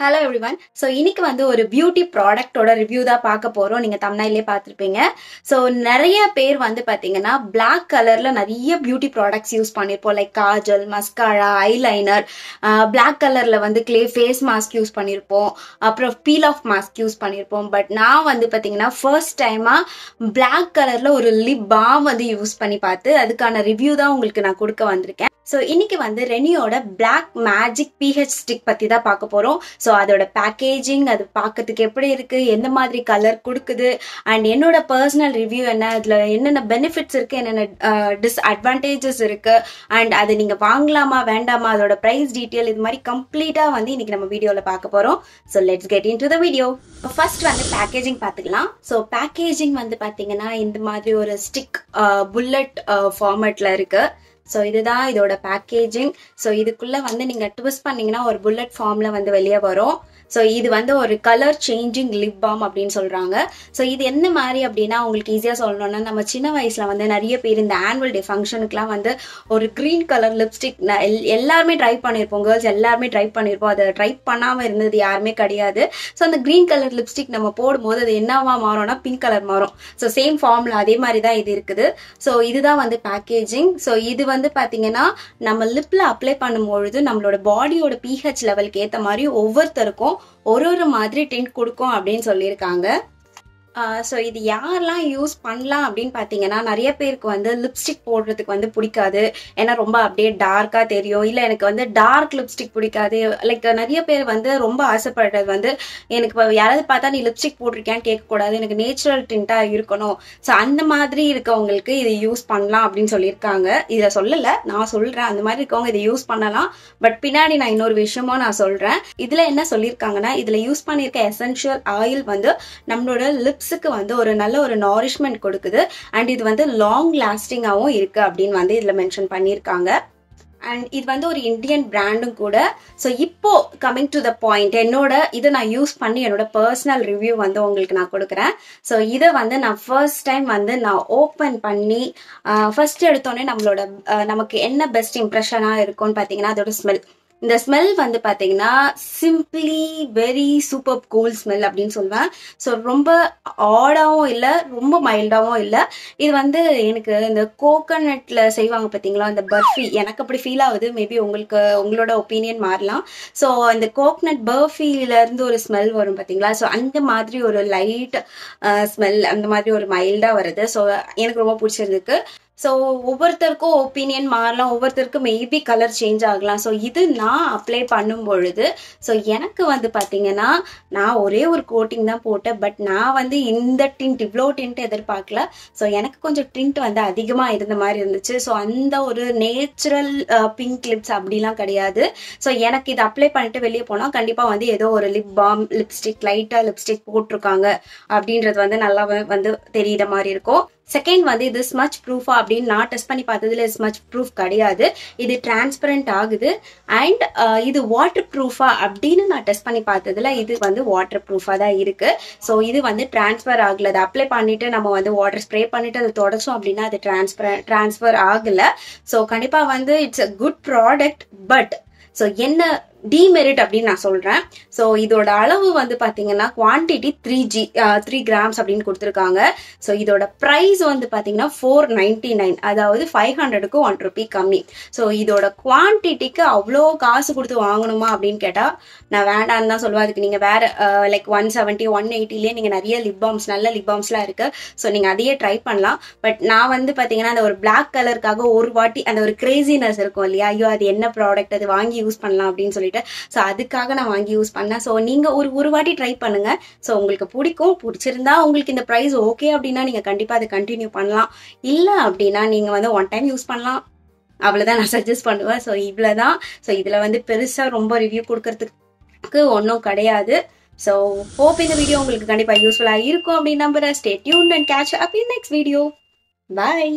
Hello everyone. So இன்னைக்கு வந்து ஒரு பியூட்டி ப்ராடக்ட்டோட ரிவ்யூ தான் பார்க்க போறோம். நீங்க தம்ப்நெயிலே பார்த்திருப்பீங்க. So நிறைய பேர் வந்து பாத்தீங்கன்னா Black கலர்ல நிறைய பியூட்டி ப்ராடக்ட்ஸ் யூஸ் பண்ணிருப்போம். Like Kajal, mascara, eyeliner, Black கலர்ல வந்து கிளே ஃபேஸ் மாஸ்க் யூஸ் பண்ணிருப்போம். அப்புறம் பீல் ஆஃப் மாஸ்க் யூஸ் பண்ணிருப்போம். பட் நான் வந்து பாத்தீங்கன்னா ஃபர்ஸ்ட் டைமா Black கலர்ல ஒரு லிப் பாம் வந்து யூஸ் பண்ணி பார்த்து அதுக்கான ரிவ்யூ தான் உங்களுக்கு நான் கொடுக்க வந்திருக்கேன். ஸோ இன்னைக்கு வந்து ரெனியோட பிளாக் மேஜிக் பிஹெச் ஸ்டிக் பத்தி தான் பார்க்க போறோம். ஸோ அதோட பேக்கேஜிங், அது பார்க்கறதுக்கு எப்படி இருக்கு, எந்த மாதிரி கலர் கொடுக்குது, அண்ட் என்னோட பர்சனல் ரிவ்யூ என்ன, அதுல என்னென்ன பெனிஃபிட்ஸ் இருக்கு, என்னென்ன டிஸ்அட்வான்டேஜஸ் இருக்கு, அண்ட் அது நீங்க வாங்கலாமா வேண்டாமா, அதோட பிரைஸ் டீட்டெயில், இது மாதிரி கம்ப்ளீட்டா வந்து இன்னைக்கு நம்ம வீடியோல பார்க்க போறோம். So let's get in to the video. First வந்து பேக்கேஜிங் பார்த்துக்கலாம். ஸோ பேக்கேஜிங் வந்து பாத்தீங்கன்னா இந்த மாதிரி ஒரு ஸ்டிக் புல்லட் ஃபார்மேட்ல இருக்கு. ஸோ இதுதான் இதோட பேக்கேஜிங். ஸோ இதுக்குள்ள வந்து நீங்க ட்விஸ்ட் பண்ணீங்கன்னா ஒரு புல்லட் ஃபார்ம்ல வந்து வெளியே வரும். ஸோ இது வந்து ஒரு கலர் சேஞ்சிங் லிப் பாம் அப்படின்னு சொல்றாங்க. ஸோ இது என்ன மாதிரி அப்படின்னா உங்களுக்கு ஈஸியா சொல்லணும்னா, நம்ம சின்ன வயசுல வந்து நிறைய பேர் இந்த ஆனுவல் டே ஃபங்க்ஷனுக்குலாம் வந்து ஒரு கிரீன் கலர் லிப்ஸ்டிக் எல்லாருமே ட்ரை பண்ணியிருப்போம். கேர்ள்ஸ் எல்லாருமே ட்ரை பண்ணியிருப்போம். அதை ட்ரை பண்ணாம இருந்தது யாருமே கிடையாது. ஸோ அந்த கிரீன் கலர் லிப்ஸ்டிக் நம்ம போடும்போது அது என்னவா மாறும்னா பிங்க் கலர் மாறும். ஸோ சேம் ஃபார்ம்ல அதே மாதிரி தான் இது இருக்குது. ஸோ இதுதான் வந்து பேக்கேஜிங். ஸோ இது வந்து பாத்தீங்கன்னா நம்ம லிப்ல அப்ளை பண்ணும்பொழுது நம்மளோட பாடியோட பிஹெச் லெவலுக்கு ஏற்ற மாதிரி ஒவ்வொருத்தருக்கும் ஒரு மாதிரி டிண்ட் கொடுக்கும் அப்படின்னு சொல்லியிருக்காங்க. ஸோ இது யாரெல்லாம் யூஸ் பண்ணலாம் அப்படின்னு பார்த்தீங்கன்னா, நிறைய பேருக்கு வந்து லிப்ஸ்டிக் போடுறதுக்கு வந்து பிடிக்காது. ஏன்னா ரொம்ப அப்படியே டார்க்காக தெரியும். இல்லை எனக்கு வந்து டார்க் லிப்ஸ்டிக் பிடிக்காது. லைக் நிறைய பேர் வந்து ரொம்ப ஆசைப்படுறது வந்து எனக்கு இப்போ யாராவது பார்த்தா நீ லிப்ஸ்டிக் போட்டிருக்கேன்னு கேட்கக்கூடாது, எனக்கு நேச்சுரல் டிண்ட்டாக இருக்கணும். ஸோ அந்த மாதிரி இருக்கவங்களுக்கு இதை யூஸ் பண்ணலாம் அப்படின்னு சொல்லியிருக்காங்க. இதை சொல்லலை, நான் சொல்கிறேன். அந்த மாதிரி இருக்கவங்க இதை யூஸ் பண்ணலாம். பட் பின்னாடி நான் இன்னொரு விஷயமும் நான் சொல்கிறேன். இதில் என்ன சொல்லியிருக்காங்கன்னா, இதில் யூஸ் பண்ணியிருக்க எசென்ஷியல் ஆயில் வந்து நம்மளோட லிப்ஸ் வந்து ஒரு நல்ல ஒரு நாரிஷ்மெண்ட் கொடுக்குது. அண்ட் இது வந்து லாங் லாஸ்டிங்காகவும் இருக்கு அப்படின்னு வந்து இதுல மென்ஷன் பண்ணியிருக்காங்க. அண்ட் இது வந்து ஒரு இந்தியன் பிராண்டும் கூட. ஸோ இப்போ கமிங் டு த பாயிண்ட், இதை நான் யூஸ் பண்ணி என்னோட பர்சனல் ரிவ்யூ வந்து உங்களுக்கு நான் கொடுக்குறேன். ஸோ இதை வந்து நான் ஃபர்ஸ்ட் டைம் வந்து நான் ஓப்பன் பண்ணி ஃபர்ஸ்ட் எடுத்தோடனே நமக்கு என்ன பெஸ்ட் இம்ப்ரெஷனாக இருக்கும்னு பார்த்தீங்கன்னா அதோட ஸ்மெல். இந்த ஸ்மெல் வந்து பாத்தீங்கன்னா simply very super cool smell அப்படின்னு சொல்லுவேன். ஸோ ரொம்ப ஆடாவும் இல்லை, ரொம்ப மைல்டாவும் இல்லை. இது வந்து எனக்கு இந்த கோகோனட்ல செய்வாங்க பார்த்தீங்களா இந்த பர்ஃபி, எனக்கு அப்படி ஃபீல் ஆகுது. மேபி உங்களோட ஒப்பீனியன் மாறலாம். ஸோ இந்த கோகோனட் பர்ஃபில இருந்து ஒரு ஸ்மெல் வரும் பார்த்தீங்களா, ஸோ அந்த மாதிரி ஒரு லைட் ஸ்மெல், அந்த மாதிரி ஒரு மைல்டா வருது. ஸோ எனக்கு ரொம்ப பிடிச்சிருக்கு. ஸோ ஒவ்வொருத்தருக்கும் ஒப்பீனியன் மாறலாம், ஒவ்வொருத்தருக்கும் மேபி கலர் சேஞ்ச் ஆகலாம். ஸோ இது நான் அப்ளை பண்ணும் பொழுது ஸோ எனக்கு வந்து பார்த்தீங்கன்னா நான் ஒரே ஒரு கோட்டிங் தான் போட்டேன். பட் நான் வந்து இந்த டிண்ட் இவ்வளோ டிண்ட் எதிர்பார்க்கல. ஸோ எனக்கு கொஞ்சம் டிண்ட் வந்து அதிகமாக இருந்த மாதிரி இருந்துச்சு. ஸோ அந்த ஒரு நேச்சுரல் பிங்க் லிப்ஸ் அப்படிலாம் கிடையாது. ஸோ எனக்கு இது அப்ளை பண்ணிட்டு வெளியே போனால் கண்டிப்பாக வந்து ஏதோ ஒரு லிப் பாம் லிப்ஸ்டிக், லைட்டாக லிப்ஸ்டிக் போட்டிருக்காங்க அப்படின்றது வந்து நல்லா வந்து தெரியுற மாதிரி இருக்கும். செகண்ட் வந்து இது ஸ்மச் ப்ரூஃபா அப்படின்னு நான் டெஸ்ட் பண்ணி பார்த்ததுல ஸ்மச் ப்ரூஃப் கிடையாது. இது டிரான்ஸ்பரண்ட் ஆகுது. அண்ட் இது வாட்டர் ப்ரூஃபா அப்படின்னு நான் டெஸ்ட் பண்ணி பார்த்ததுல இது வந்து வாட்டர் ப்ரூஃபா தான் இருக்கு. ஸோ இது வந்து டிரான்ஸ்ஃபர் ஆகல. அதை அப்ளை பண்ணிட்டு நம்ம வந்து வாட்டர் ஸ்ப்ரே பண்ணிட்டு அதை தொடச்சோம் அப்படின்னா அது டிரான்ஸ்ஃபர் ஆகல. ஸோ கண்டிப்பா வந்து it's a good product. But so என்ன டிமெரிட் அப்படின்னு நான் சொல்றேன். ஸோ இதோட அளவு வந்து பாத்தீங்கன்னா குவான்டிட்டி 3 கிராம்ஸ் அப்படின்னு கொடுத்துருக்காங்க. ஸோ இதோட ப்ரைஸ் வந்து பாத்தீங்கன்னா 499, அதாவது 500க்கு 1 ரூபி கம்மி. ஸோ இதோட குவான்டிட்டிக்கு அவ்வளோ காசு கொடுத்து வாங்கணுமா அப்படின்னு கேட்டா நான் வேண்டான்னு தான் சொல்லுவேன். அதுக்கு நீங்க வேற லைக் 170, 180லேயே நீங்க நிறைய லிப் பாம்ஸ், நல்ல லிப் பாம்ஸ்லாம் இருக்கு. ஸோ நீங்க அதையே ட்ரை பண்ணலாம். பட் நான் வந்து பாத்தீங்கன்னா அந்த ஒரு பிளாக் கலருக்காக ஒரு வாட்டி அந்த ஒரு கிரேசினஸ் இருக்கும் இல்லையா, ஐயோ அது என்ன ப்ராடக்ட், அது வாங்கி யூஸ் பண்ணலாம் அப்படின்னு சொல்லிட்டு சோ அதுக்காக நான் வாங்கி யூஸ் பண்ணேன். சோ நீங்க ஒரு வாட்டி ட்ரை பண்ணுங்க. சோ உங்களுக்கு பிடிச்சிருந்தா உங்களுக்கு இந்த பிரைஸ் ஓகே அப்படின்னா நீங்க கண்டிப்பா அதை கண்டினியூ பண்ணலாம். இல்ல அப்படின்னா நீங்க வந்து ஒன் டைம் யூஸ் பண்ணலாம். அவ்வளவுதான் நான் சஜஸ்ட் பண்ணுவேன். சோ இவ்வளவுதான். சோ இதுல வந்து பெருசா ரொம்ப ரிவ்யூ கொடுக்கறதுக்கு ஒன்றும் கிடையாது. சோ ஹோப் இந்த வீடியோ உங்களுக்கு கண்டிப்பா யூஸ்ஃபுல்லா இருக்கும் அப்படின்னு நம்புறேன். Stay tuned and catch up in next video. By.